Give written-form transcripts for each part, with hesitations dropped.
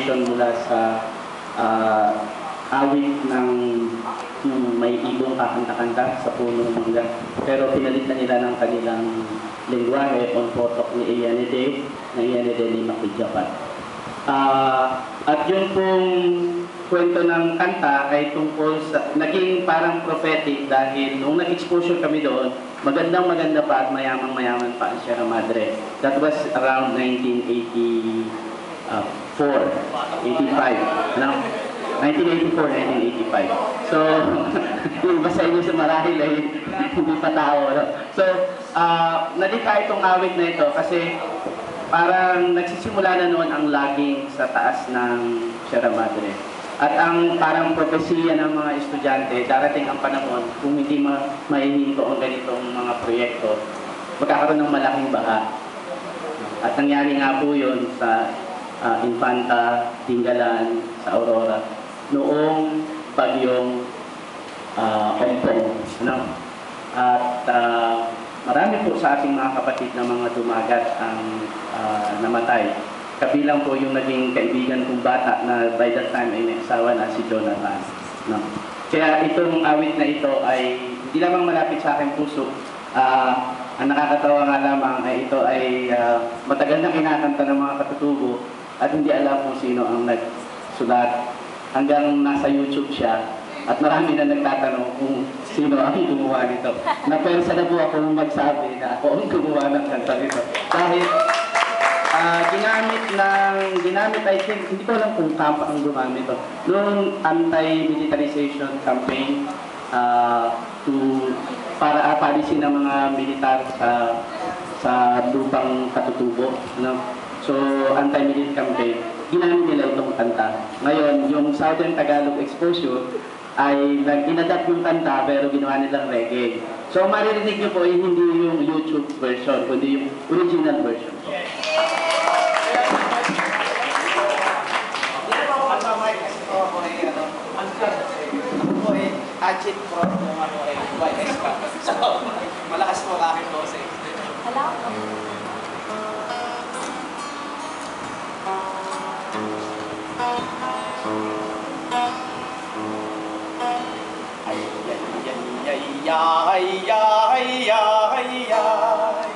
inspiration mula sa awit ng may ibong kakanta-kanta sa punong mangga. Pero pinalitan nila ng kanilang lingwahe o potok ni Iyanide, ng Iyanide ni Makijapat. At yung pong kwento ng kanta ay tungkol sa, naging parang prophetic dahil nung nag-exposure kami doon, magandang-maganda pa at mayamang-mayaman pa ang Sierra Madre. That was around 1984, 85, no? 1984, 1985. So, yung basa inyo sa marahil ay hindi pa tao. No? So, nalikha itong awit na ito kasi parang nagsisimula na noon ang laging sa taas ng Sierra Madre. At ang parang propesiya ng mga estudyante, darating ang panahon kung hindi maihinto ang ganitong mga proyekto, magkakaroon ng malaking baha. At nangyari nga po yun sa Infanta, Dingalan, sa Aurora, noong bagyong Ompong. Ano? At marami po sa ating mga kapatid na mga dumagat ang namatay. Kabilang po yung naging kaibigan kong bata na by that time ay may asawa na si Jonathan. No? Kaya itong awit na ito ay hindi lamang malapit sa aking puso. Ang nakakatawa nga lamang ay ito ay matagal na kinakanta ng mga katutubo at hindi alam kung sino ang nagsulat. Hanggang nasa YouTube siya at marami na nagtatanong kung sino ang gumawa nito. Napensa na po ako magsabi na ako ang gumawa ng kanta nito. Dahil ginamit I think, hindi ko alam kung kampa ang gumamit ito. Noong anti-militarization campaign para palisin ng mga militar sa lupang katutubo. No? So, anti-military campaign, ginamit nila itong kanta. Ngayon, yung Southern Tagalog Exposure ay inadapt yung kanta pero ginawa nilang reggae. So, maririnig nyo po ay hindi yung YouTube version, kundi yung original version. Ajit Pro, yung ano ay YS ka. So, malakas po ang aking boses. Hello? Ay, ay, ay, ay, ay, ay, ay.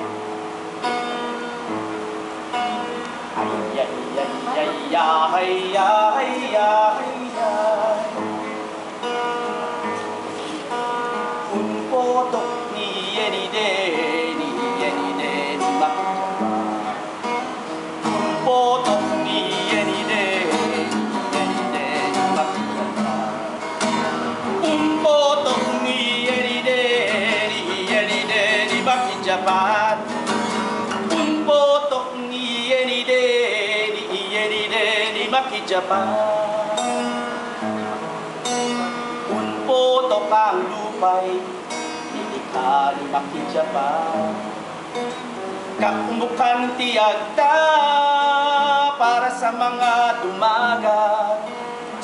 Japan, un potok ni yenide ni makijapan, un potok ang lupay nilikha ni makijapan, kaumukan tiagta para sa mga dumagat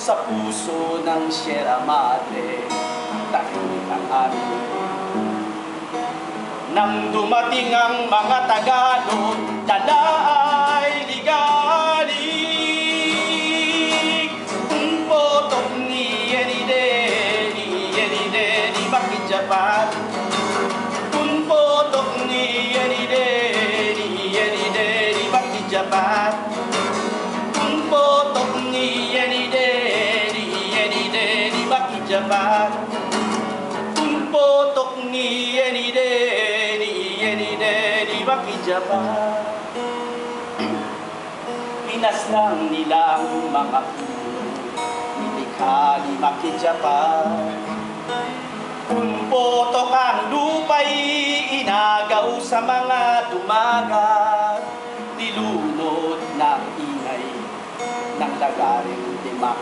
sa puso ng Sierra Madre, tahimik ang amin. Nang dumating ang mga Tagalog, dala ay ligalig. Un potok ni yenide ni makijapan. Un potok ni yenide ni makijapan. Un potok ni yenide ni makijapan. Un potok ni yenide ni makijapan. Pinaslang nila ang mga puno, nilikha ni makijapan. Un potok ang lupay inagaw sa mga dumagat, nilunod ng ingay ng lagaring timak.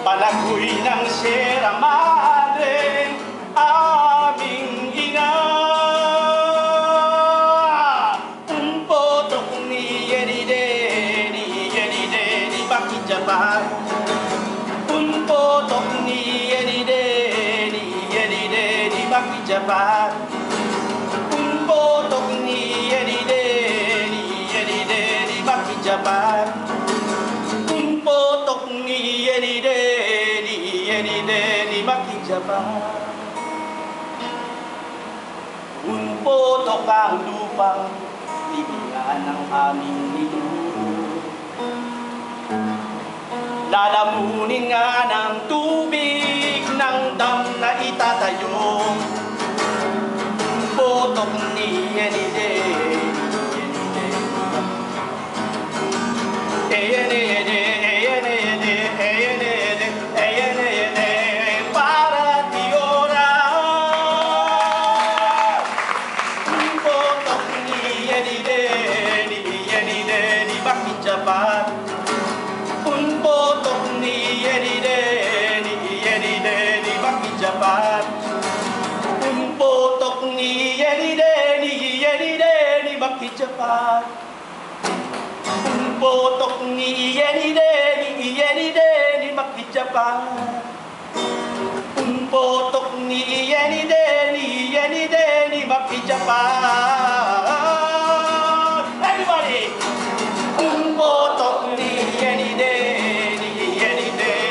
Palagoy ng Sierra Madre, aming ina. Un potok ni yenide ni makijapan. Un potok ni yenide ni makijapan. Un potok ni yenide ni makijapan. Japan. Unpotok ang lupang libingan ng aming nido. Lalamunin nga ng tubig ng dam na itatayo. Unpotok ni Yenide, Japan. Unpotok ni Yenide, ni Baki Japan. Unpotok ni Yenide, ni Baki Japan. Unpotok ni Yenide, ni Baki Japan. Unpotok ni Yenide, ni Baki Japan. Everybody! Unpotok ni Yenide,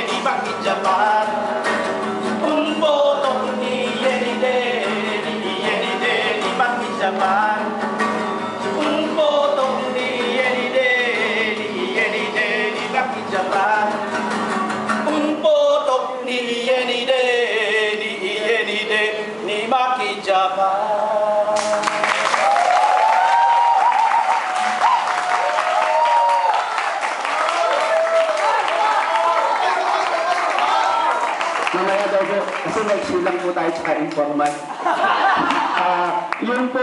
ni Baki Japan. Unpotok ni Yenide, ni Baki Japan. Unpotok ni Yenide, ni Baki Japan. Unpotok ni Yenide, ni Baki Japan. Mamaya daw po, kasi nagsilang po tayo sa informal. Yun po